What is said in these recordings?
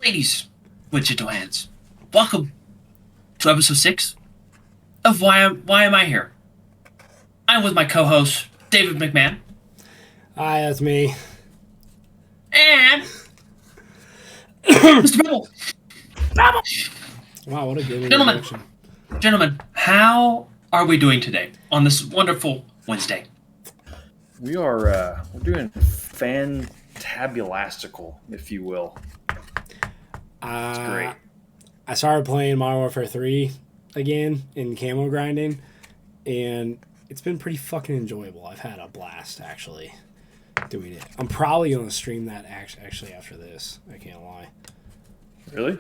Ladies with gentle hands, welcome to episode 6 of Why Am I Here? I'm with my co-host, David McMahon, Hi, that's me. and Mr. Bubble. Wow, what a good Gentlemen, introduction. gentlemen, how are we doing today on this wonderful Wednesday? We are we're doing fantabulastical, if you will. It's great. I started playing Modern Warfare 3 again in camo grinding, and it's been pretty fucking enjoyable. I've had a blast, actually, doing it. I'm probably going to stream that actually after this. I can't lie. Really?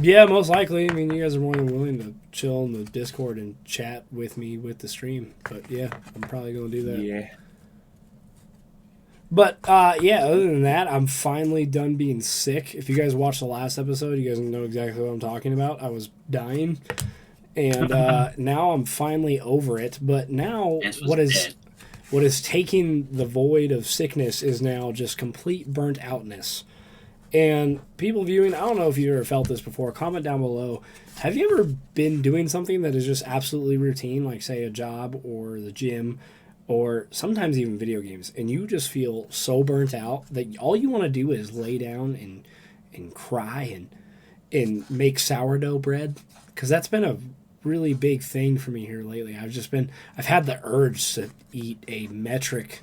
Yeah, most likely. I mean, you guys are more than willing to chill in the Discord and chat with me with the stream. But yeah, I'm probably going to do that. Yeah. But yeah, other than that, I'm finally done being sick. If you guys watched the last episode, you guys know exactly what I'm talking about. I was dying. And now I'm finally over it. But now what is taking the void of sickness is now just complete burnt outness. And people viewing, I don't know if you've ever felt this before, comment down below. Have you ever been doing something that is just absolutely routine, like say a job or the gym, or sometimes even video games, and you just feel so burnt out that all you want to do is lay down and cry and make sourdough bread? Because that's been a really big thing for me here lately. I've had the urge to eat a metric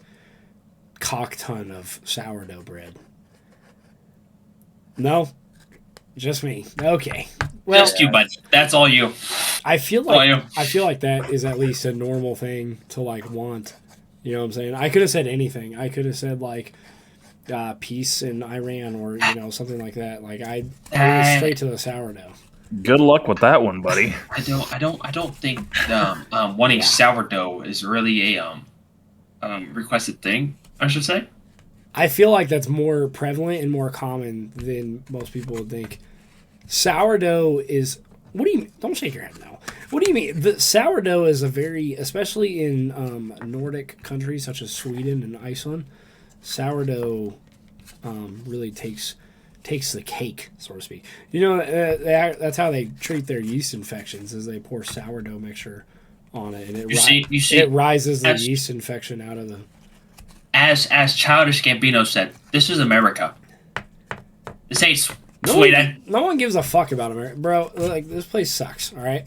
cock ton of sourdough bread. No? Just me. Okay. Well, just you, bud. That's all you. I feel like that is at least a normal thing to like want. You know what I'm saying? I could have said anything. I could have said like peace in Iran or something like that. Like I went straight to the sourdough. Good luck with that one, buddy. I don't think wanting sourdough is really a requested thing, I should say. I feel like that's more prevalent and more common than most people would think. Sourdough is... What do you mean? Don't shake your head now. What do you mean? The sourdough is a very... Especially in Nordic countries such as Sweden and Iceland, sourdough really takes the cake, so to speak. That's how they treat their yeast infections, is they pour sourdough mixture on it, and it rises the yeast infection out of the... As Childish Gambino said, this is America. This ain't Sweden. No one gives a fuck about America, bro. Like, this place sucks. All right,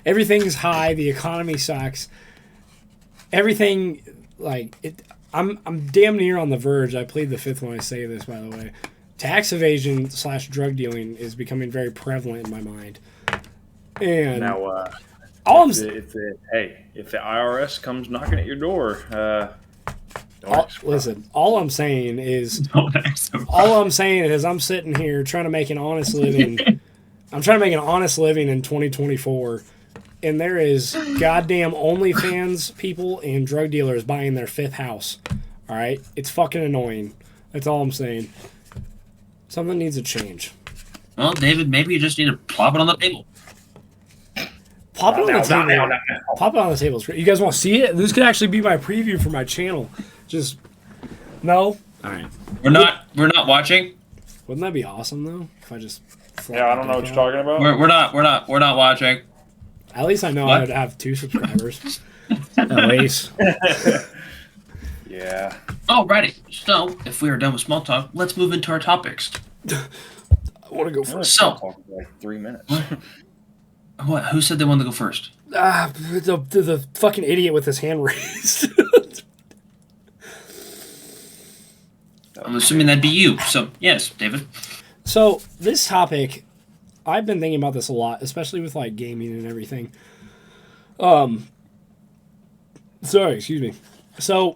everything's high. The economy sucks. Everything, like it. I'm damn near on the verge. I plead the fifth when I say this. By the way, tax evasion / drug dealing is becoming very prevalent in my mind. And now, if the IRS comes knocking at your door, listen, all I'm saying is I'm sitting here trying to make an honest living. I'm trying to make an honest living in 2024, and there is goddamn OnlyFans people and drug dealers buying their 5th house. All right, it's fucking annoying. That's all I'm saying. Something needs to change. Well, David, maybe you just need to plop it on the table. Pop it on the table. You guys want to see it? This could actually be my preview for my channel. Just no. All right. We're not watching. Wouldn't that be awesome though? If I just I don't know what you're talking about. We're not watching. At least I know I would have 2 subscribers. At least. Yeah. Alrighty. So if we are done with small talk, let's move into our topics. I want to go first. So talk for like 3 minutes. What? Who said they wanted to go first? The fucking idiot with his hand raised. I'm assuming that'd be you. So, yes, David. So, this topic, I've been thinking about this a lot, especially with, like, gaming and everything. Sorry, excuse me. So,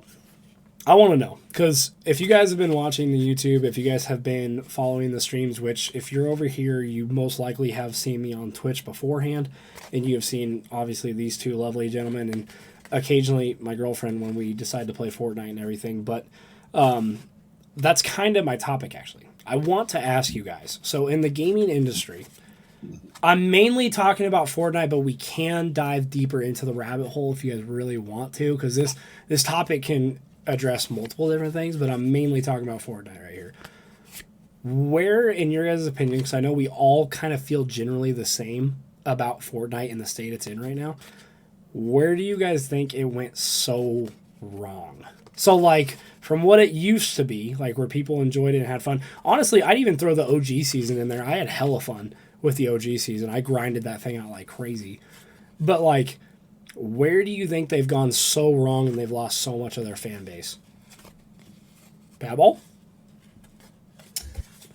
I want to know, because if you guys have been watching the YouTube, if you guys have been following the streams, which, if you're over here, you most likely have seen me on Twitch beforehand, and you have seen, obviously, these 2 lovely gentlemen, and occasionally my girlfriend when we decide to play Fortnite and everything, but, that's kind of my topic, actually. I want to ask you guys. So in the gaming industry, I'm mainly talking about Fortnite, but we can dive deeper into the rabbit hole if you guys really want to, because this topic can address multiple different things, but I'm mainly talking about Fortnite right here. Where, in your guys' opinion, because I know we all kind of feel generally the same about Fortnite in the state it's in right now, where do you guys think it went so wrong? So, like, from what it used to be, like, where people enjoyed it and had fun. Honestly, I'd even throw the OG season in there. I had hella fun with the OG season. I grinded that thing out like crazy. But, like, where do you think they've gone so wrong and they've lost so much of their fan base? Babble?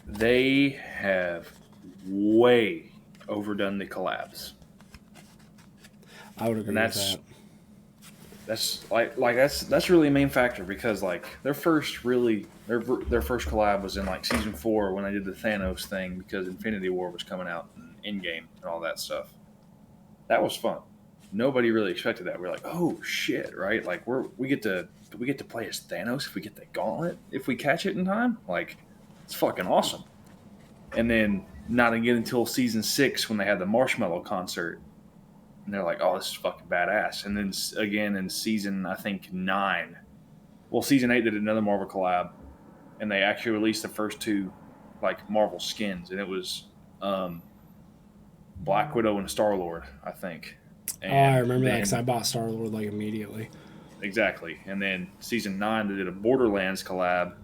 They have way overdone the collabs. I would agree And with that. that's really a main factor because like their first collab was in like season 4 when they did the Thanos thing because Infinity War was coming out in Endgame and all that stuff. That was fun. Nobody really expected that. We're like, oh shit, right? Like we get to play as Thanos if we get the gauntlet if we catch it in time. Like it's fucking awesome. And then not again until season 6 when they had the Marshmallow concert. And they're like, oh, this is fucking badass. And then again in season, I think 9. Well, season 8 did another Marvel collab. And they actually released the first 2, like, Marvel skins. And it was Black Widow and Star-Lord, I think. And I remember that because I bought Star-Lord, like, immediately. Exactly. And then season 9, they did a Borderlands collab.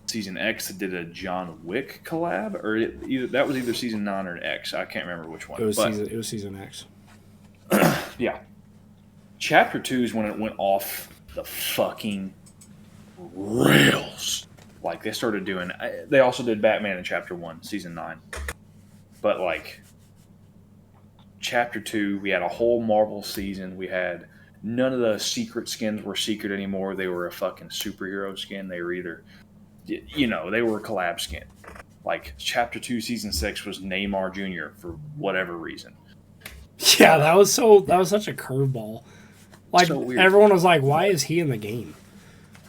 Season X, they did a John Wick collab. Or that was either season 9 or X. I can't remember which one. It was season X. Yeah. Chapter 2 is when it went off the fucking rails. Like, they started doing... They also did Batman in Chapter 1, Season 9. But, like, Chapter 2, we had a whole Marvel season. We had... None of the secret skins were secret anymore. They were a fucking superhero skin. They were either... You know, they were a collab skin. Like, Chapter 2, Season 6 was Neymar Jr. for whatever reason. Yeah, that was such a curveball. Like, so weird. Everyone was like, why is he in the game?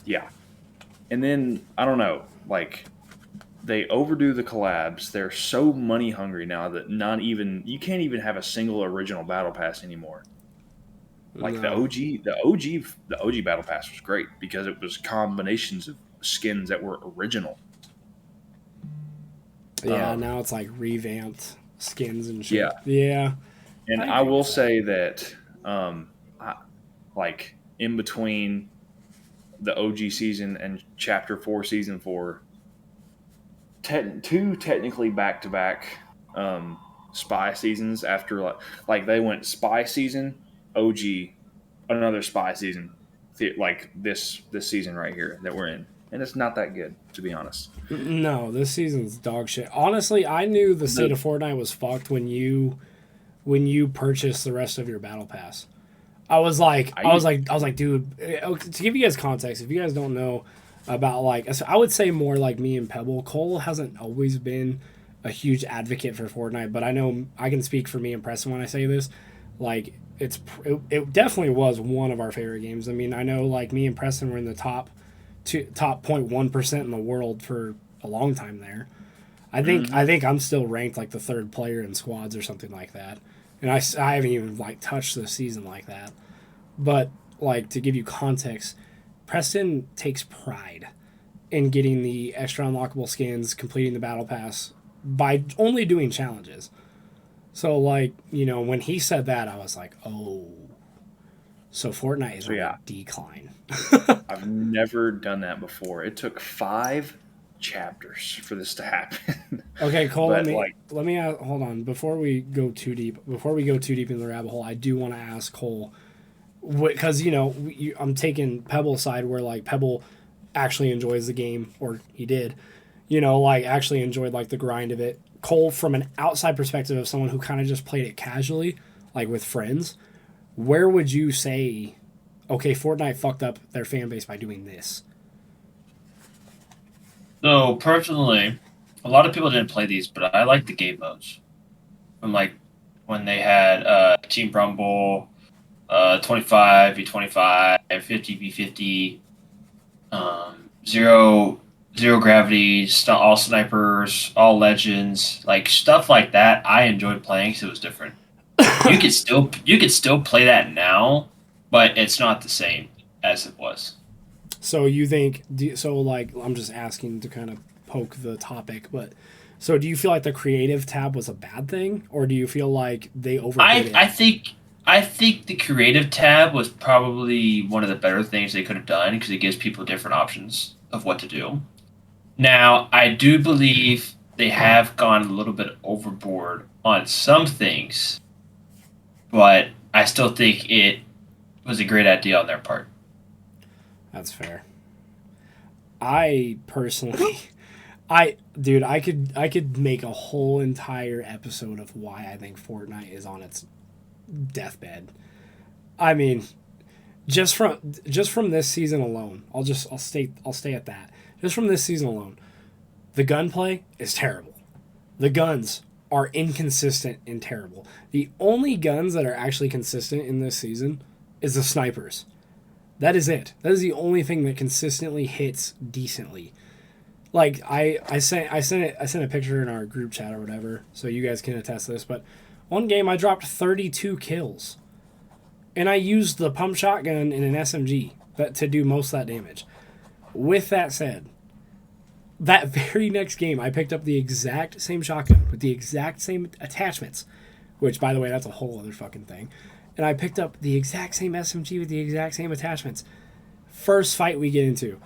Yeah. And then, I don't know, like, they overdo the collabs. They're so money hungry now that you can't even have a single original battle pass anymore. Like, no. the OG battle pass was great because it was combinations of skins that were original. Yeah, now it's like revamped skins and shit. Yeah. Yeah. And I will say that, like, in between the OG season and Chapter 4, Season 4, 2 technically back-to-back spy seasons after, like they went spy season, OG, another spy season, like this season right here that we're in. And it's not that good, to be honest. No, this season's dog shit. Honestly, I knew the state of Fortnite was fucked when you purchase the rest of your battle pass. I was like, dude, to give you guys context, if you guys don't know about, like, I would say more like me and Pebble, Cole hasn't always been a huge advocate for Fortnite, but I know I can speak for me and Preston when I say this. Like, it definitely was one of our favorite games. I mean, I know, like, me and Preston were in the top 0.1% in the world for a long time there. I think I'm still ranked like the 3rd player in squads or something like that. And I haven't even like touched the season like that. But like to give you context, Preston takes pride in getting the extra unlockable skins, completing the battle pass by only doing challenges. So like, you know, when he said that, I was like, oh, so Fortnite is on a decline. I've never done that before. It took 5 chapters for this to happen. Okay, Cole, let me hold on. Before we go too deep in the rabbit hole, I do want to ask Cole, because, you know, I'm taking Pebble's side where, like, Pebble actually enjoys the game, or he did, you know, like, actually enjoyed, like, the grind of it. Cole, from an outside perspective of someone who kind of just played it casually, like, with friends, where would you say, okay, Fortnite fucked up their fan base by doing this? So, personally, a lot of people didn't play these, but I like the game modes. From, like, when they had Team Rumble, 25v25, 50v50, zero gravity, all snipers, all legends, like, stuff like that. I enjoyed playing because it was different. You could still play that now, but it's not the same as it was. So you think? So, like, I'm just asking to kind of poke the topic, but so do you feel like the creative tab was a bad thing, or do you feel like they overdid it? I think the creative tab was probably one of the better things they could have done because it gives people different options of what to do. Now, I do believe they have gone a little bit overboard on some things, but I still think it was a great idea on their part. That's fair. I personally, dude, I could make a whole entire episode of why I think Fortnite is on its deathbed. I mean, just from this season alone, I'll stay at that. Just from this season alone, the gunplay is terrible. The guns are inconsistent and terrible. The only guns that are actually consistent in this season is the snipers. That is it. That is the only thing that consistently hits decently. Like I sent a picture in our group chat or whatever, so you guys can attest to this. But one game I dropped 32 kills, and I used the pump shotgun and an SMG to do most of that damage. With that said, that very next game I picked up the exact same shotgun with the exact same attachments, which by the way that's a whole other fucking thing. And I picked up the exact same SMG with the exact same attachments. First fight we get into,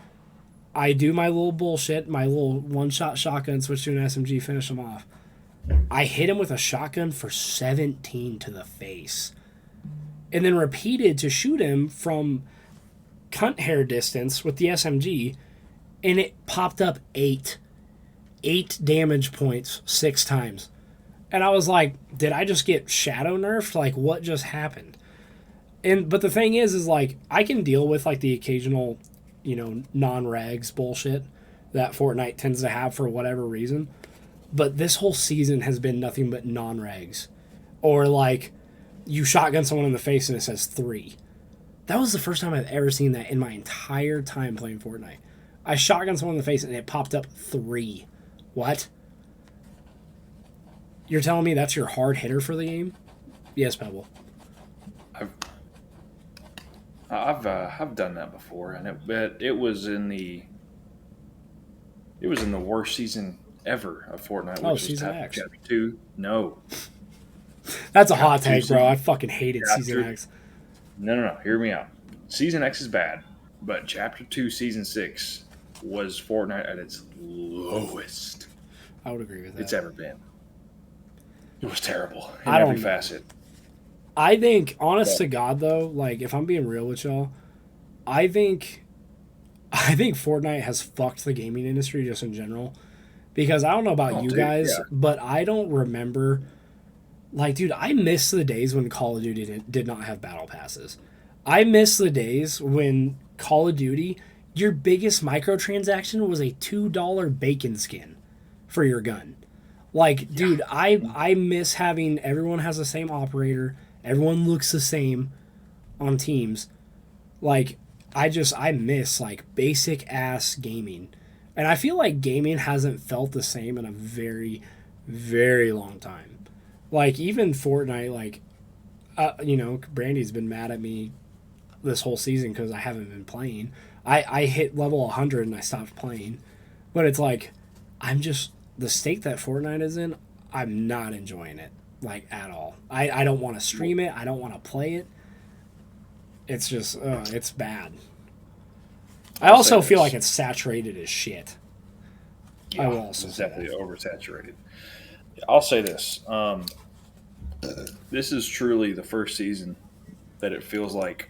I do my little bullshit, my little one-shot shotgun, switch to an SMG, finish him off. I hit him with a shotgun for 17 to the face. And then repeated to shoot him from cunt hair distance with the SMG, and it popped up 8 damage points 6 times. And I was like, did I just get shadow nerfed? Like, what just happened? But the thing is like, I can deal with like the occasional, non-rags bullshit that Fortnite tends to have for whatever reason. But this whole season has been nothing but non-rags. Or like, you shotgun someone in the face and it says 3. That was the first time I've ever seen that in my entire time playing Fortnite. I shotgun someone in the face and it popped up 3. What? You're telling me that's your hard hitter for the game? Yes, Pebble. I've done that before, and it was in the worst season ever of Fortnite. Which Season was X. Chapter 2. No, that's a hot take, bro. I fucking hated Season X. No. Hear me out. Season X is bad, but Chapter 2, Season 6 was Fortnite at its lowest. I would agree with that. It's ever been. It was terrible in I every don't- facet. I think, honest to God, though, like, if I'm being real with y'all, I think Fortnite has fucked the gaming industry just in general. Because I don't know about you guys, but I don't remember. Like, dude, I miss the days when Call of Duty did not have battle passes. I miss the days when Call of Duty, your biggest microtransaction was a $2 bacon skin for your gun. Like, dude, I miss having everyone has the same operator. Everyone looks the same on teams. Like, I miss, like, basic ass gaming. And I feel like gaming hasn't felt the same in a very, very long time. Like, even Fortnite, like, Brandy's been mad at me this whole season because I haven't been playing. I hit level 100 and I stopped playing. But it's like, the state that Fortnite is in, I'm not enjoying it, like, at all. I don't want to stream it. I don't want to play it. It's just, it's bad. I also feel like it's saturated as shit. Yeah, I will also it's say definitely oversaturated. I'll say this. This is truly the first season that it feels like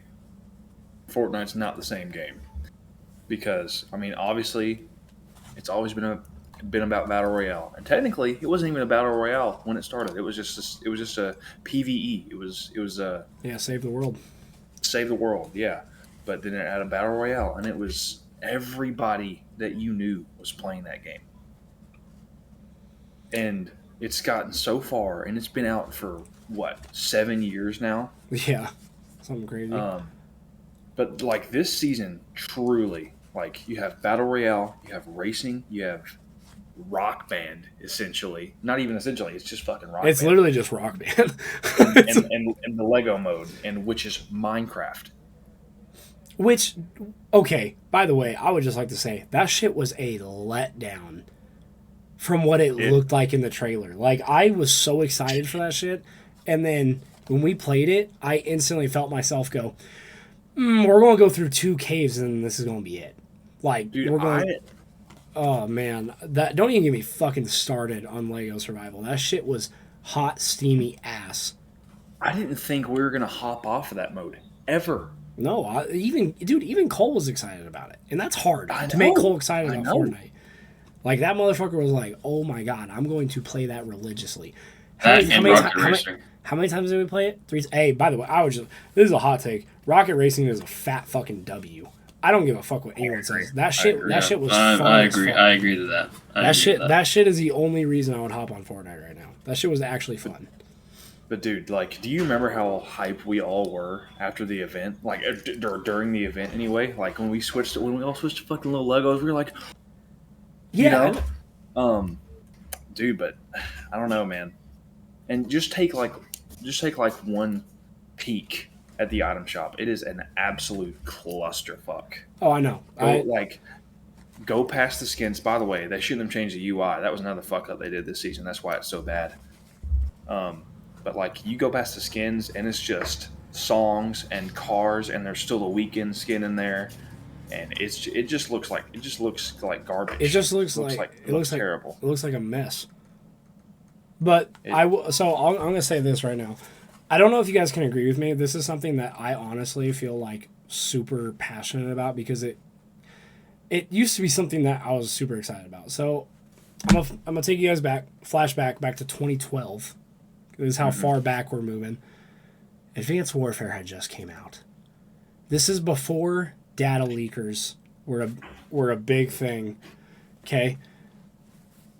Fortnite's not the same game. Because, I mean, obviously, it's always been about Battle Royale. And technically, it wasn't even a Battle Royale when it started. It was just a PvE. It was Save the world. Save the world, yeah. But then it had a Battle Royale, and it was everybody that you knew was playing that game. And it's gotten so far, and it's been out for, 7 years now? Yeah, something crazy. But, like, this season, truly, like, you have Battle Royale, you have racing, you have Rock Band, essentially. Not even essentially, it's just fucking Rock Band. It's literally just Rock Band. and the Lego mode, which is Minecraft. Which, okay, by the way, I would just like to say, that shit was a letdown from what it looked like in the trailer. Like, I was so excited for that shit, and then when we played it, I instantly felt myself go, we're going to go through 2 caves, and this is going to be it. Like, Dude, we're going... Oh, man. Don't even get me fucking started on Lego Survival. That shit was hot, steamy ass. I didn't think we were going to hop off of that mode, ever. No, even Cole was excited about it. And that's hard to make Cole excited about Fortnite. Like, that motherfucker was like, oh my god, I'm going to play that religiously. How many times did we play it? 3. Hey, by the way, this is a hot take. Rocket Racing is a fat fucking W. I don't give a fuck what anyone says. That shit was fun. I agree. I agree to that. That shit is the only reason I would hop on Fortnite right now. That shit was actually fun. But dude, like, do you remember how hype we all were after the event? Like, during the event anyway. Like when we all switched to fucking little Legos, we were like, yeah. You know? Dude, but I don't know, man. And just take like one peek at the item shop. It is an absolute clusterfuck. Oh, I know. Go past the skins. By the way, they shouldn't have changed the UI. That was another fuck up they did this season. That's why it's so bad. But like, you go past the skins and it's just songs and cars, and there's still a weekend skin in there, and it just looks like garbage. It just looks terrible. It looks like a mess. But I'm gonna say this right now. I don't know if you guys can agree with me. This is something that I honestly feel like super passionate about, because it used to be something that I was super excited about. So I'm gonna take you guys flashback back to 2012. This is how far back we're moving. Advanced Warfare had just came out. This is before data leakers were a big thing. Okay?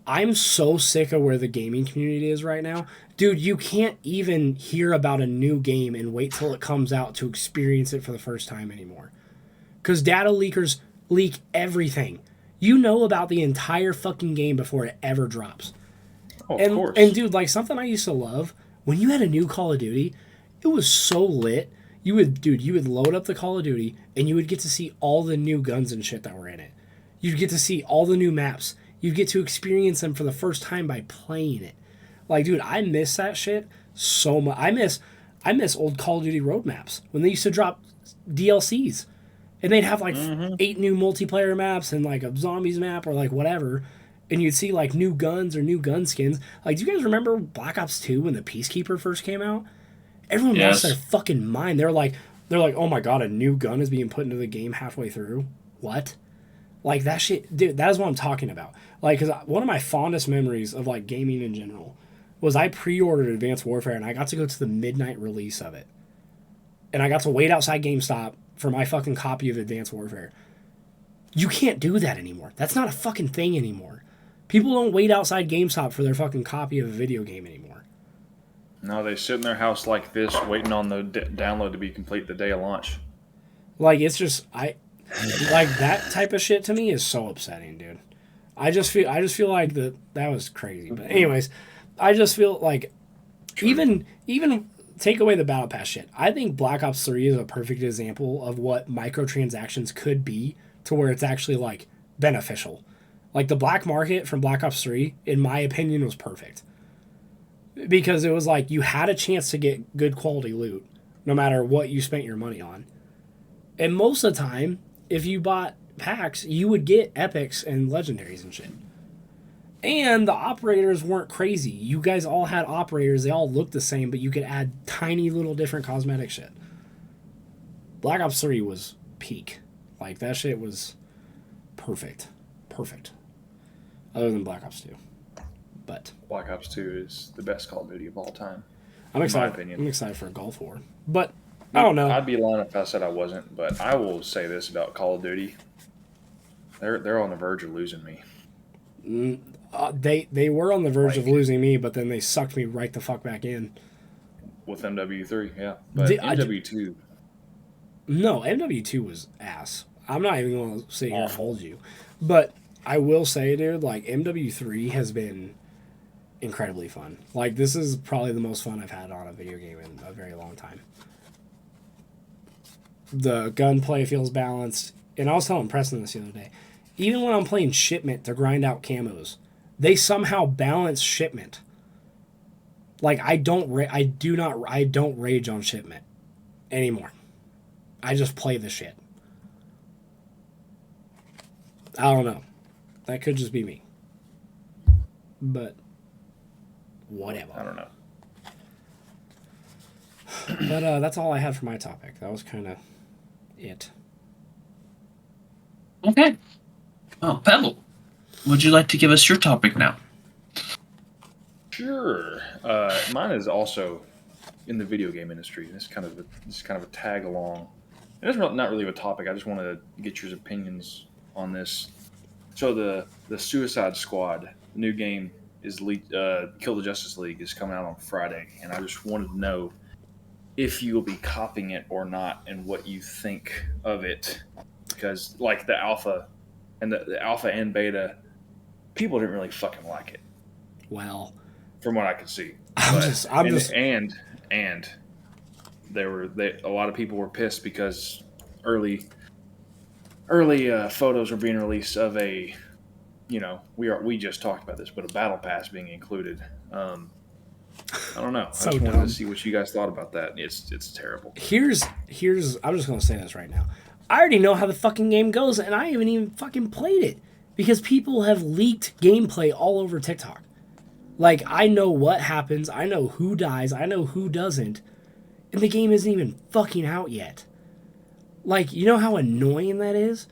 I'm so sick of where the gaming community is right now. Dude, you can't even hear about a new game and wait till it comes out to experience it for the first time anymore. Because data leakers leak everything. You know about the entire fucking game before it ever drops. Oh, of course. And dude, like, something I used to love, when you had a new Call of Duty, it was so lit. You would load up the Call of Duty and you would get to see all the new guns and shit that were in it. You'd get to see all the new maps. You'd get to experience them for the first time by playing it. Like, dude, I miss that shit so much. I miss old Call of Duty roadmaps when they used to drop DLCs. And they'd have like 8 new multiplayer maps and like a zombies map or like whatever. And you'd see like new guns or new gun skins. Like, do you guys remember Black Ops 2 when the Peacekeeper first came out? Everyone lost their fucking mind. They're like, oh my god, a new gun is being put into the game halfway through. What? Like, that shit, dude, that is what I'm talking about. Like, because one of my fondest memories of like gaming in general was I pre-ordered Advanced Warfare and I got to go to the midnight release of it. And I got to wait outside GameStop for my fucking copy of Advanced Warfare. You can't do that anymore. That's not a fucking thing anymore. People don't wait outside GameStop for their fucking copy of a video game anymore. No, they sit in their house like this, waiting on the download to be complete the day of launch. Like, it's just like that type of shit to me is so upsetting, dude. I just feel like that was crazy. But anyways, I just feel like even take away the Battle Pass shit. I think Black Ops 3 is a perfect example of what microtransactions could be, to where it's actually like beneficial. Like, the black market from Black Ops 3, in my opinion, was perfect. Because it was like you had a chance to get good quality loot no matter what you spent your money on. And most of the time, if you bought packs, you would get epics and legendaries and shit. And the operators weren't crazy. You guys all had operators. They all looked the same, but you could add tiny little different cosmetic shit. Black Ops 3 was peak. Like, that shit was perfect. Perfect. Other than Black Ops 2. But Black Ops 2 is the best Call of Duty of all time. I'm excited. In my opinion. I'm excited for a Gulf War. But I don't know. I'd be lying if I said I wasn't, but I will say this about Call of Duty. They're on the verge of losing me. They were on the verge of losing me, but then they sucked me right the fuck back in. With MW3, yeah. But MW2... No, MW2 was ass. I'm not even going to sit here and hold you. But I will say, dude, like, MW3 has been incredibly fun. Like, this is probably the most fun I've had on a video game in a very long time. The gunplay feels balanced. And I was telling Preston this the other day. Even when I'm playing Shipment to grind out camos, they somehow balance shipment. Like I don't rage on shipment anymore. I just play the shit. I don't know. That could just be me. But whatever. I don't know. But that's all I had for my topic. That was kind of it. Okay. Oh, Pebble, would you like to give us your topic now? Sure. Mine is also in the video game industry. This is kind of a tag along. It's not really a topic. I just wanted to get your opinions on this. So the Suicide Squad, the new game is Kill the Justice League is coming out on Friday, and I just wanted to know if you will be copying it or not, and what you think of it, because like the alpha and beta, people didn't really fucking like it. Well, from what I could see, and a lot of people were pissed because early photos were being released of a, we just talked about this, but a battle pass being included. I don't know. So I just wanted dumb. to see what you guys thought about that. It's terrible. Here's I'm just gonna say this right now. I already know how the fucking game goes, and I haven't even fucking played it because people have leaked gameplay all over TikTok. Like, I know what happens, I know who dies, I know who doesn't, and the game isn't even fucking out yet. Like, you know how annoying that is?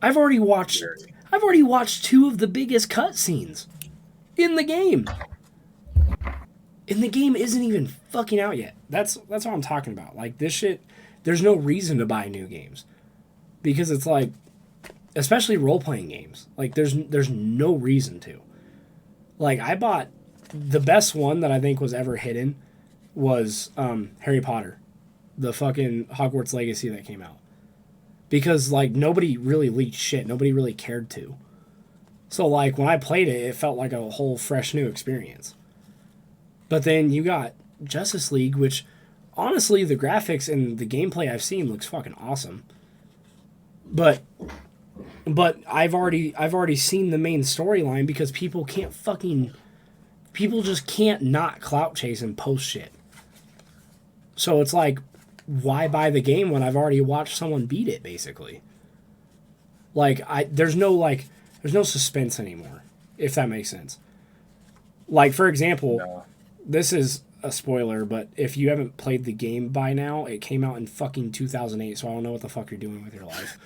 I've already watched 2 of the biggest cutscenes in the game. And the game isn't even fucking out yet. That's what I'm talking about. Like, this shit, there's no reason to buy new games. Because it's like, especially role-playing games, like, there's no reason to. Like, I bought, the best one that I think was ever hidden was Harry Potter. The fucking Hogwarts Legacy that came out. Because, like, nobody really leaked shit. Nobody really cared to. So, like, when I played it, it felt like a whole fresh new experience. But then you got Justice League, which, honestly, the graphics and the gameplay I've seen looks fucking awesome. But I've already seen the main storyline because people just can't not clout chase and post shit. So it's like, why buy the game when I've already watched someone beat it, basically? Like, there's no suspense anymore, if that makes sense. Like, for example, No. This is a spoiler, but if you haven't played the game by now, it came out in fucking 2008, so I don't know what the fuck you're doing with your life.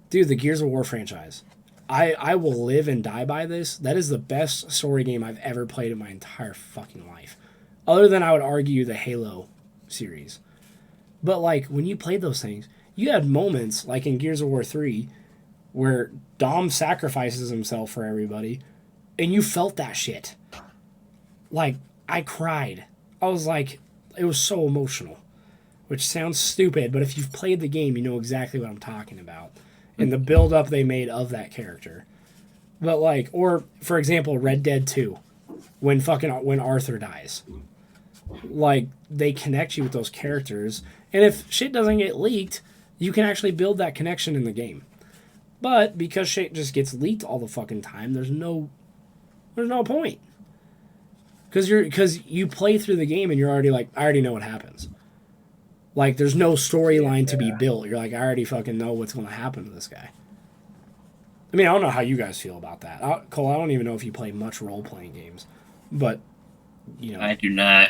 Dude, the Gears of War franchise. I will live and die by this. That is the best story game I've ever played in my entire fucking life. Other than, I would argue, the Halo series. But, like, when you played those things, you had moments, like in Gears of War 3, where Dom sacrifices himself for everybody, and you felt that shit. Like, I cried. I was like, it was so emotional. Which sounds stupid, but if you've played the game, you know exactly what I'm talking about. And the build-up they made of that character. But, like, or, for example, Red Dead 2. When Arthur dies. Like, they connect you with those characters. And if shit doesn't get leaked, you can actually build that connection in the game. But because shit just gets leaked all the fucking time, there's no point. Because you play through the game and you're already like, I already know what happens. Like, there's no storyline to be built. You're like, I already fucking know what's going to happen to this guy. I mean, I don't know how you guys feel about that. Cole, I don't even know if you play much role-playing games. But, you know. I do not.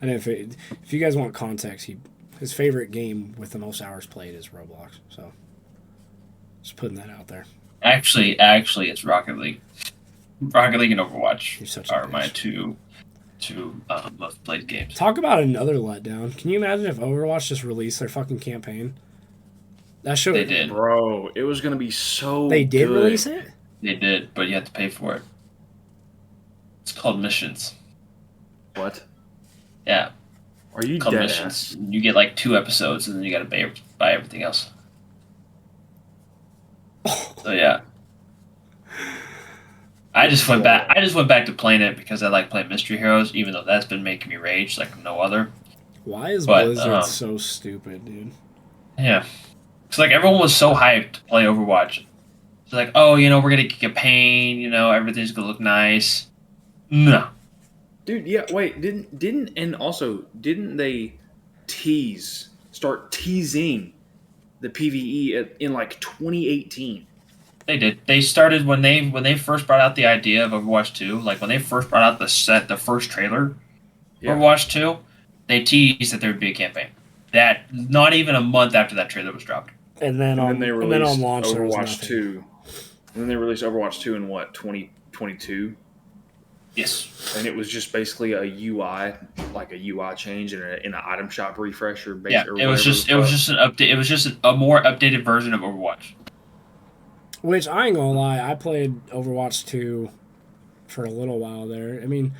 And if you guys want context, his favorite game with the most hours played is Roblox. So, just putting that out there. Actually, it's Rocket League. Rocket League and Overwatch are bitch. my two most played games. Talk about another letdown. Can you imagine if Overwatch just released their fucking campaign? That show They did. Bro, it was going to be so They did good. release it? They did, but you have to pay for it. It's called missions. What? Yeah, Are you called dead missions. ass? You get like 2 episodes, and then you got to buy everything else. So yeah. I just went back to playing it because I like playing Mystery Heroes, even though that's been making me rage like no other. Why is Blizzard so stupid, dude? Yeah. It's like everyone was so hyped to play Overwatch It's like, oh, we're gonna get paint. Everything's gonna look nice. No, Dude, yeah, wait, didn't they start teasing the PvE in like 2018? they did. They started when they first brought out the idea of Overwatch 2. Like when they first brought out the first trailer for Yeah. Overwatch 2, they teased that there would be a campaign. That not even a month after that trailer was dropped. And then And on then they and released then on launch there was Overwatch nothing. 2. And then they released Overwatch 2 in what, 2022? Yes. And it was just basically a UI, like a UI change in an item shop refresher. Yeah. Or It was just an update. It was just a more updated version of Overwatch. Which I ain't gonna lie, I played Overwatch 2 for a little while there. I mean,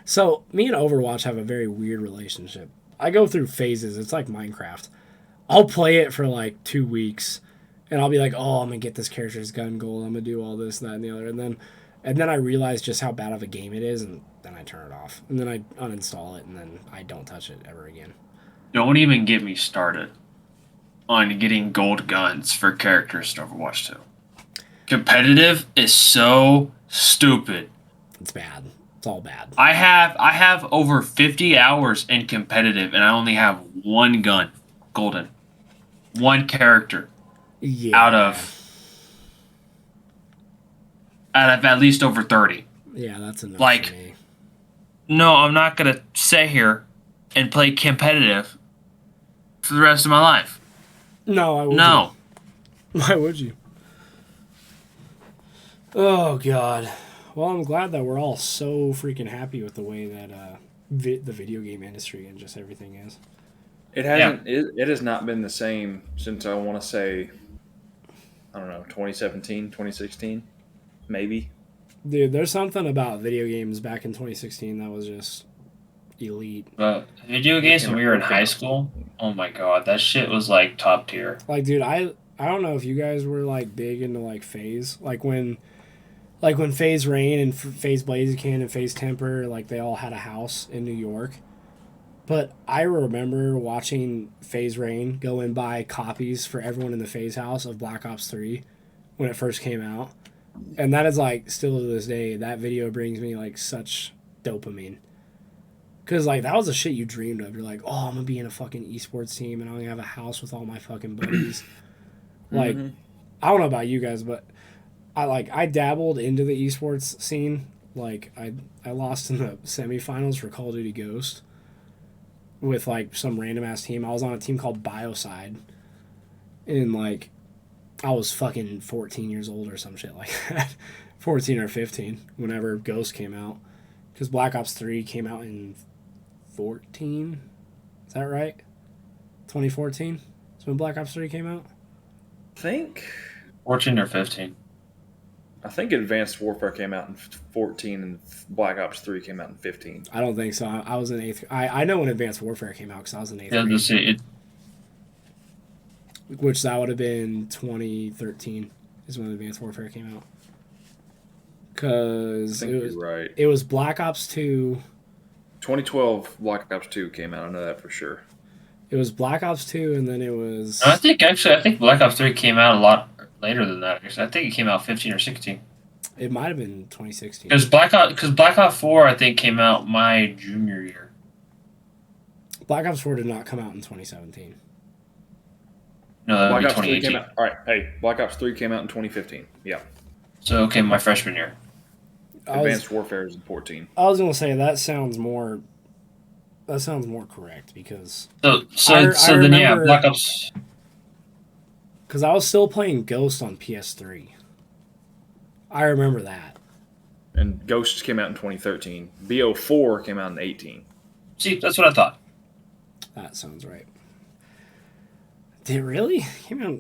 so me and Overwatch have a very weird relationship. I go through phases. It's like Minecraft. I'll play it for like 2 weeks, and I'll be like, "Oh, I'm gonna get this character's gun gold. I'm gonna do all this, that, and the other." And then I realize just how bad of a game it is, and then I turn it off, and then I uninstall it, and then I don't touch it ever again. Don't even get me started on getting gold guns for characters in Overwatch 2. Competitive is so stupid. It's bad. It's all bad. I have over 50 hours in competitive, and I only have one gun, golden, one character Yeah. out of at least over 30. Yeah, that's enough Like- for me. No, I'm not gonna sit here and play competitive for the rest of my life. No, I wouldn't. No. Why would you? Oh God. Well, I'm glad that we're all so freaking happy with the way that the video game industry and just everything is. It hasn't. It has not been the same since I want to say, I don't know, 2017, 2016, maybe. Dude, there's something about video games back in 2016 that was just elite. But video games when we were in high school, oh my god, that shit was like top tier. Like, dude, I don't know if you guys were like big into like Phase, like when Phase Rain and Phase Blaziken and Phase Temper, like they all had a house in New York. But I remember watching Phase Rain go and buy copies for everyone in the Phase house of Black Ops 3 when it first came out. And that is like, still to this day, that video brings me like such dopamine. Because like that was the shit you dreamed of. You're like, oh, I'm going to be in a fucking esports team and I'm going to have a house with all my fucking buddies. Like, I don't know about you guys, but I dabbled into the esports scene. Like I lost in the semifinals for Call of Duty Ghost with like some random ass team. I was on a team called Bioside, and like I was fucking 14 years old or some shit like that, 14 or 15 whenever Ghost came out, because Black Ops 3 came out in 14. Is that right? 2014 is when Black Ops 3 came out. I think 14 or 15. Advanced Warfare came out in 14 and Black Ops 3 came out in 15. I don't think so. I was in 8th. I know when Advanced Warfare came out because I was in 8th Yeah, grade. let's see. Which that would have been 2013 is when Advanced Warfare came out. Because I think you're right. it was Black Ops 2. 2012 Black Ops 2 came out. I know that for sure. It was Black Ops 2, and then it was... I think Black Ops 3 came out a lot later than that. Actually, I think it came out 15 or 16. It might have been 2016. Because Black Ops 4, I think, came out my junior year. Black Ops 4 did not come out in 2017. No, that would Black be Ops 3 2018. came out. All right, hey, Black Ops 3 came out in 2015. Yeah. So, okay, my freshman year. Advanced Warfare is in 14. I was going to say that sounds more correct because... So I then, yeah, remember- Black Ops... Because I was still playing Ghost on PS3. I remember that. And Ghosts came out in 2013. BO4 came out in 18. See, that's what I thought. That sounds right. Did it really? Came out...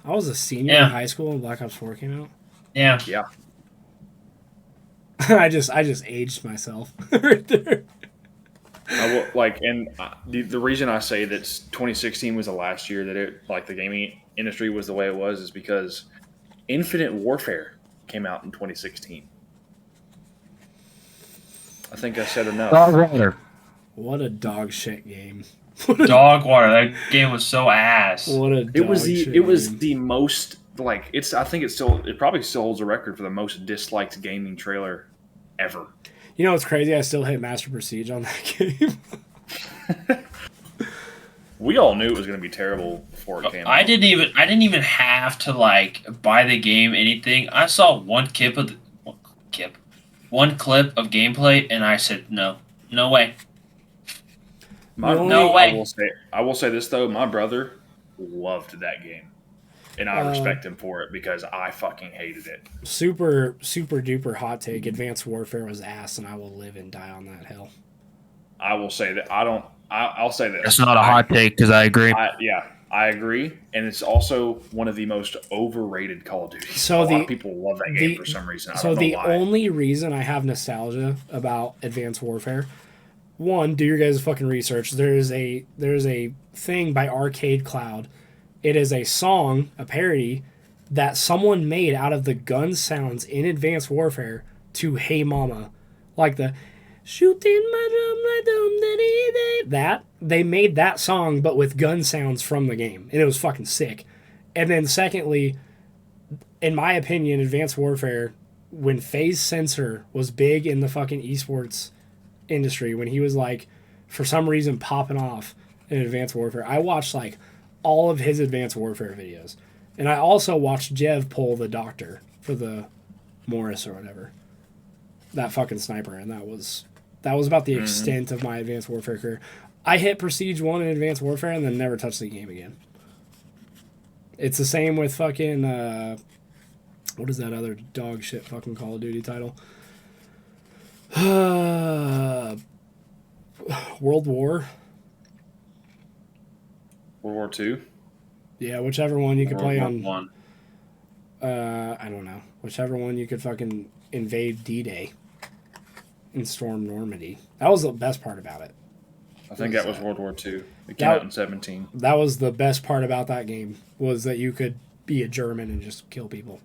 I was a senior Yeah. in high school when Black Ops 4 came out. Yeah. Yeah. I just aged myself right there. I will, like, and the reason I say that 2016 was the last year that it, like, the gaming industry was the way it was is because Infinite Warfare came out in 2016. I think I said enough. What a dog shit game. Dog water. That game was so ass. What a It was dog the shit it was game. the most like it's. I think it probably still holds a record for the most disliked gaming trailer ever. You know what's crazy? I still hit Master Prestige on that game. We all knew it was going to be terrible before it came I out. didn't even have to like buy the game anything. I saw one clip of gameplay, and I said no, no way, My, no I way. will say this though. My brother loved that game, and I respect him for it because I fucking hated it. Super duper hot take. Advanced Warfare was ass, and I will live and die on that hill. I will say that I don't. I'll say this. That's not a hot take because I agree. I agree, and it's also one of the most overrated Call of Duties. So a lot of people love that game for some reason. I don't know why. Only reason I have nostalgia about Advanced Warfare, one, do your guys' fucking research. There's a thing by Arcade Cloud. It is a song, a parody, that someone made out of the gun sounds in Advanced Warfare to Hey Mama. Like the shooting my drum like dum daddy day. That they made that song but with gun sounds from the game. And it was fucking sick. And then secondly, in my opinion, Advanced Warfare, when Phase Sensor was big in the fucking esports industry, when he was like, for some reason, popping off in Advanced Warfare, I watched like all of his Advanced Warfare videos. And I also watched Jev pull the doctor for the Morris or whatever. That fucking sniper. And that was about the extent of my Advanced Warfare career. I hit Prestige 1 in Advanced Warfare and then never touched the game again. It's the same with fucking, what is that other dog shit fucking Call of Duty title? World War? World War II. Yeah, whichever one you could play on. One. I don't know. Whichever one you could fucking invade D-Day and storm Normandy. That was the best part about it. I think that was World War II. It came out in 17. That was the best part about that game, was that you could be a German and just kill people.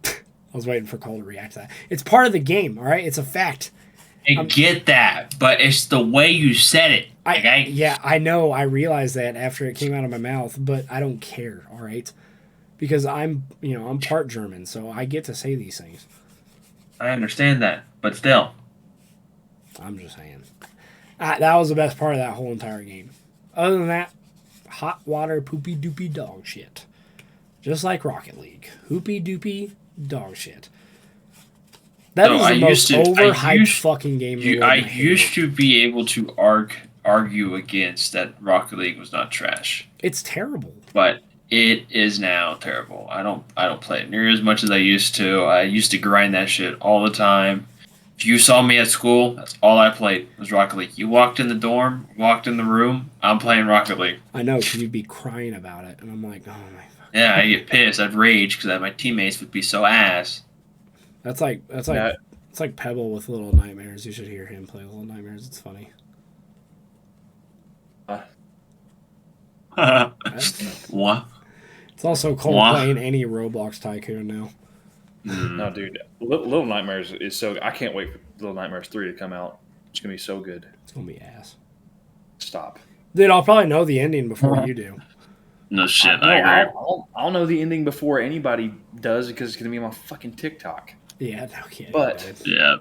I was waiting for Cole to react to that. It's part of the game, all right? It's a fact. I get that, but it's the way you said it. Okay? Yeah, I know. I realized that after it came out of my mouth, but I don't care, all right? Because I'm part German, so I get to say these things. I understand that, but still. I'm just saying. That was the best part of that whole entire game. Other than that, hot water, poopy doopy dog shit. Just like Rocket League. Hoopy doopy dog shit. That is the most overhyped fucking game in the world. I used to be able to argue against that Rocket League was not trash. It's terrible. But it is now terrible. I don't play it near as much as I used to. I used to grind that shit all the time. If you saw me at school, that's all I played was Rocket League. You walked in the dorm, walked in the room, I'm playing Rocket League. I know, because you'd be crying about it, and I'm like, oh my fuck. Yeah, I get pissed. I'd rage because my teammates would be so ass. It's like Pebble with Little Nightmares. You should hear him play Little Nightmares. It's funny. What? It's also Cole playing any Roblox Tycoon now. No, dude. Little Nightmares is so... I can't wait for Little Nightmares 3 to come out. It's going to be so good. It's going to be ass. Stop. Dude, I'll probably know the ending before you do. No shit, I agree. I'll know the ending before anybody does because it's going to be on my fucking TikTok. Yeah, no kidding.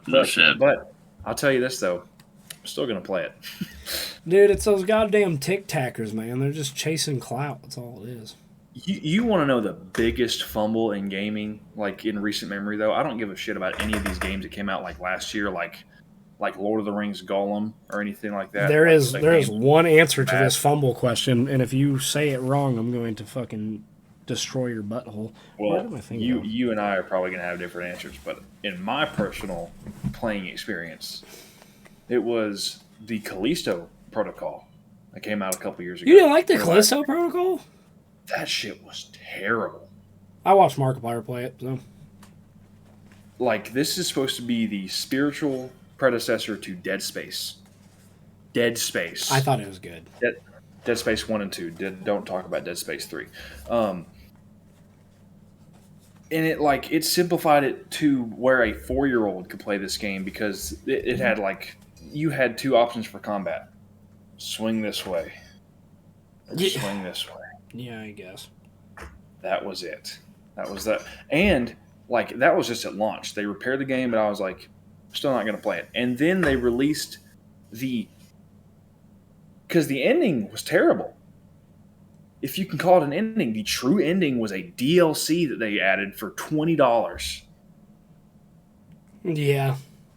No shit. But I'll tell you this, though. I'm still going to play it. Dude, it's those goddamn tic-tackers, man. They're just chasing clout. That's all it is. You want to know the biggest fumble in gaming, like in recent memory, though? I don't give a shit about any of these games that came out like last year, like Lord of the Rings Gollum or anything like that. There is one answer to this fumble question, and if you say it wrong, I'm going to fucking destroy your butthole. Well, you and I are probably going to have different answers, but in my personal playing experience, it was the Callisto Protocol that came out a couple years ago. You didn't like the Callisto Protocol? That shit was terrible. I watched Markiplier play it, so. Like, this is supposed to be the spiritual predecessor to Dead Space. Dead Space. I thought it was good. Dead Space 1 and 2. Don't talk about Dead Space 3. and it simplified it to where a 4-year-old could play this game because it had you had 2 options for combat: swing this way or swing this way. Yeah, I guess. That was it. That was that, and that was just at launch. They repaired the game, but I was like, still not going to play it. And then they released because the ending was terrible. If you can call it an ending, the true ending was a DLC that they added for $20. Yeah,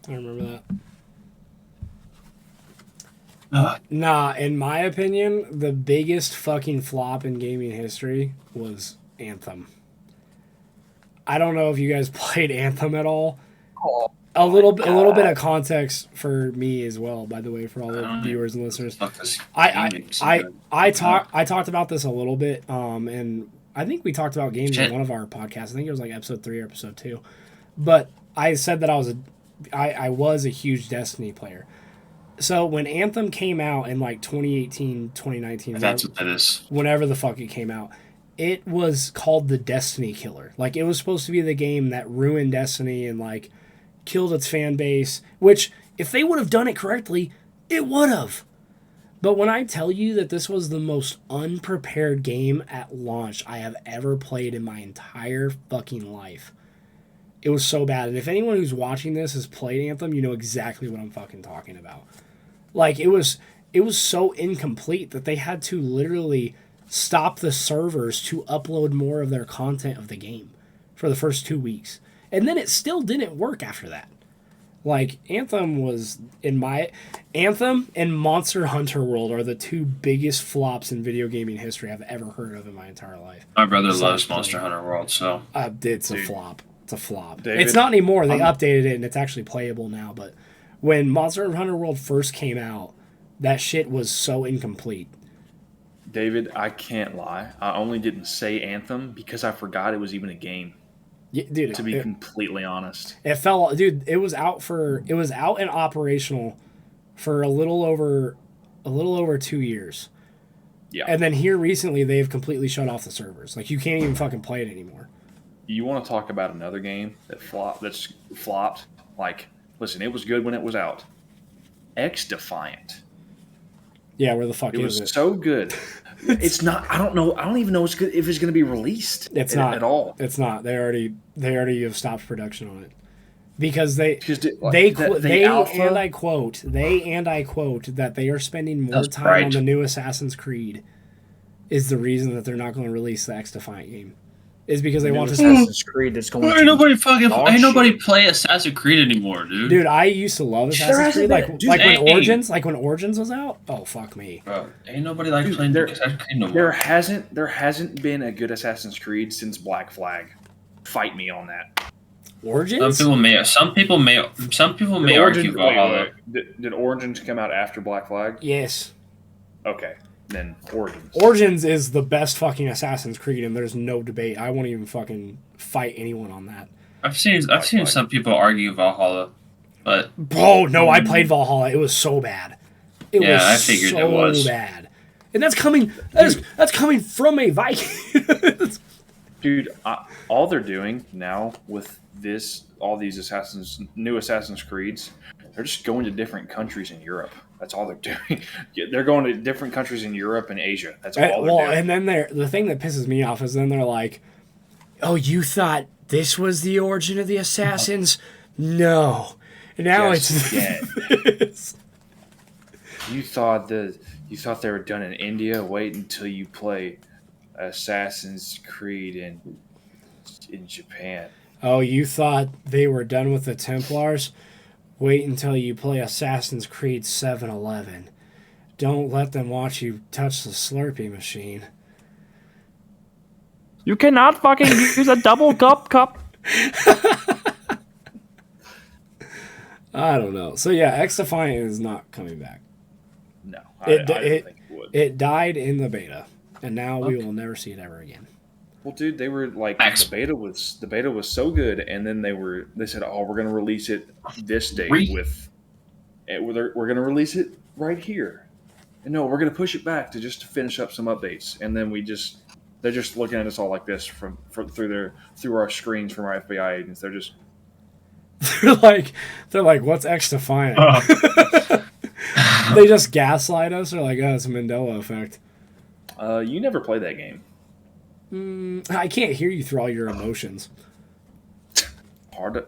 I remember that. Nah, in my opinion, the biggest fucking flop in gaming history was Anthem. I don't know if you guys played Anthem at all. A little bit of context for me as well, by the way, for all the viewers and listeners. I talked about this a little bit, and I think we talked about games in one of our podcasts. I think it was like episode 3 or episode 2. But I said that I was a huge Destiny player. So when Anthem came out in like 2018, 2019, that's what that is. Whenever the fuck it came out, it was called the Destiny Killer. Like, it was supposed to be the game that ruined Destiny and like killed its fan base, which if they would have done it correctly, it would have. But when I tell you that this was the most unprepared game at launch I have ever played in my entire fucking life, it was so bad. And if anyone who's watching this has played Anthem, you know exactly what I'm fucking talking about. Like, it was so incomplete that they had to literally stop the servers to upload more of their content of the game for the first 2 weeks. And then it still didn't work after that. Like, Anthem and Monster Hunter World are the 2 biggest flops in video gaming history I've ever heard of in my entire life. My brother loves Monster Hunter World, so it's a flop. It's a flop. David, it's not anymore. They updated it and it's actually playable now. But when Monster Hunter World first came out, that shit was so incomplete. David, I can't lie. I only didn't say Anthem because I forgot it was even a game. Yeah, dude, to be completely honest, it was out and operational for a little over 2 years. Yeah. And then here recently they've completely shut off the servers. Like, you can't even fucking play it anymore. You want to talk about another game that's flopped? Like, listen, it was good when it was out. X-Defiant. Yeah, where the fuck is it? It was so good. It's not. I don't know. I don't even know if it's going to be released. It's not at all. It's not. They already have stopped production on it because they and I quote that they are spending more time on the new Assassin's Creed is the reason that they're not going to release the X-Defiant game. Is because they want to Assassin's Creed that's going. Ain't nobody play Assassin's Creed anymore, dude. Dude, I used to love Assassin's Creed. When Origins was out. Oh, fuck me. Bro, ain't nobody playing Assassin's Creed no more. There hasn't been a good Assassin's Creed since Black Flag. Fight me on that. Origins? Some people may argue Valhalla. Did Origins come out after Black Flag? Yes. Okay. Then Origins. Origins is the best fucking Assassin's Creed, and there's no debate. I won't even fucking fight anyone on that. I've seen some people argue Valhalla, but no, I played Valhalla. It was so bad. I figured it was bad, and that's coming from a Viking. Dude, all they're doing now with all these new Assassin's Creeds, they're just going to different countries in Europe. That's all they're doing. They're going to different countries in Europe and Asia. That's all they're doing. And then the thing that pisses me off is then they're like, "Oh, you thought this was the origin of the Assassins? No, now it's dead. You thought they were done in India? Wait until you play Assassin's Creed in Japan. Oh, you thought they were done with the Templars? Wait until you play Assassin's Creed 7-Eleven. Don't let them watch you touch the Slurpee machine. You cannot fucking use a double cup. I don't know. So yeah, X-Defiant is not coming back. No, I don't think it would. It died in the beta, and now we will never see it ever again. Well, dude, they were like the beta was so good, and then they said, "Oh, we're going to release it this date we're going to release it right here." And no, we're going to push it back to finish up some updates, and then we just They're just looking at us all like this through our screens from our FBI agents. They're just they're like, what's X defiant? They just gaslight us. They're like, oh, it's a Mandela effect. you never play that game. I can't hear you through all your emotions. Hard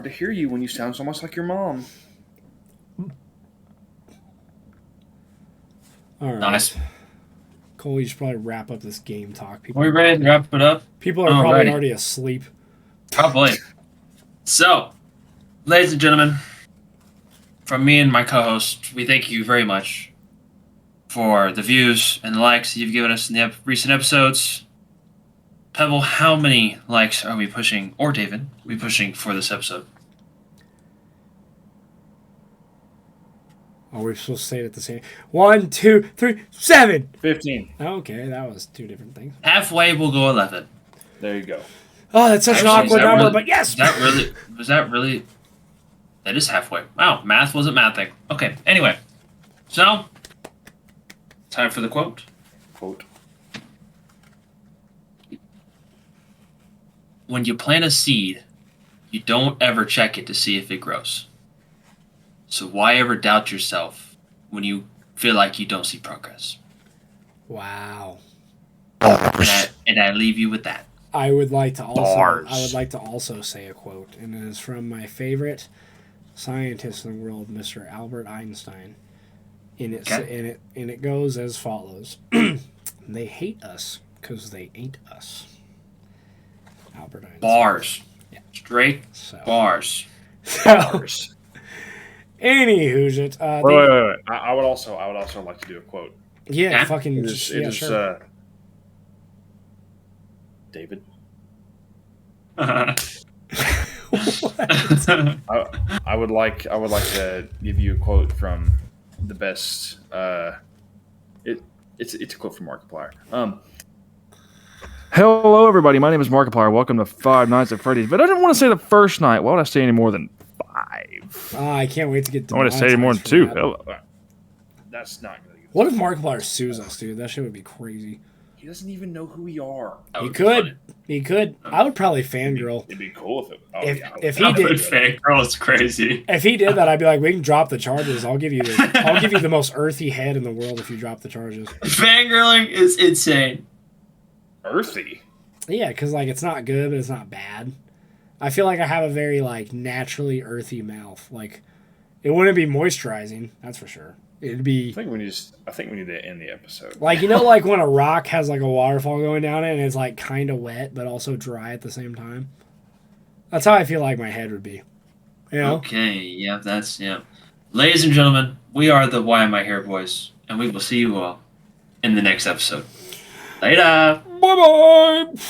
to hear you when you sound so much like your mom. All right. Nice. Cole, you should probably wrap up this game talk. Are we ready to wrap it up? People are probably Alrighty. already asleep. Probably. So, ladies and gentlemen, from me and my co-host, we thank you very much for the views and the likes that you've given us in the recent episodes. Pebble, how many likes are we pushing, or David, are we pushing for this episode? Oh, we're supposed to say it at the same. 1, 2, 3, 7. 15. Okay, that was two different things. Halfway, we'll go 11. There you go. Oh, that's such Actually, an is awkward that number, really- but yes. Was that really? That is halfway. Wow, math wasn't mathing. Okay, anyway. So, time for the quote. Quote. When you plant a seed, you don't ever check it to see if it grows. So why ever doubt yourself when you feel like you don't see progress? Wow. And I leave you with that. I would like to also. Bars. I would like to also say a quote, and it is from my favorite scientist in the world, Mr. Albert Einstein. And it goes as follows: They hate us because they ain't us. Albert Einstein. Bars. Yeah. Straight So, bars. Bars. anywho's it? Wait. I would also like to do a quote. Yeah, Yeah. fucking. It is, Sure. David. What? I would like to give you a quote from the best. It's a quote from Markiplier. Hello, everybody. My name is Markiplier. Welcome to Five Nights at Freddy's. But I didn't want to say the first night. Why would I say any more than 5? I can't wait to get. I want to say any more than 2. Hello. That's not going to get. What if Markiplier sues us, dude? That shit would be crazy. He doesn't even know who we are. That He would be funny. could. He could. I would probably fangirl. It'd be cool if it. If he That did- would fangirl is crazy. If he did that, I'd be like, we can drop the charges. I'll give you the most earthy head in the world if you drop the charges. Fangirling is insane. Earthy. Yeah, because like it's not good, but it's not bad. I feel like I have a very like naturally earthy mouth. Like it wouldn't be moisturizing, that's for sure. It'd be I think we need to end the episode. like like when a rock has like a waterfall going down it and it's like kind of wet but also dry at the same time. That's how I feel like my head would be. You know? Okay, yeah, that's, yeah. Ladies and gentlemen, we are the Why Am I Here boys, and we will see you all in the next episode. Later! Bye bye.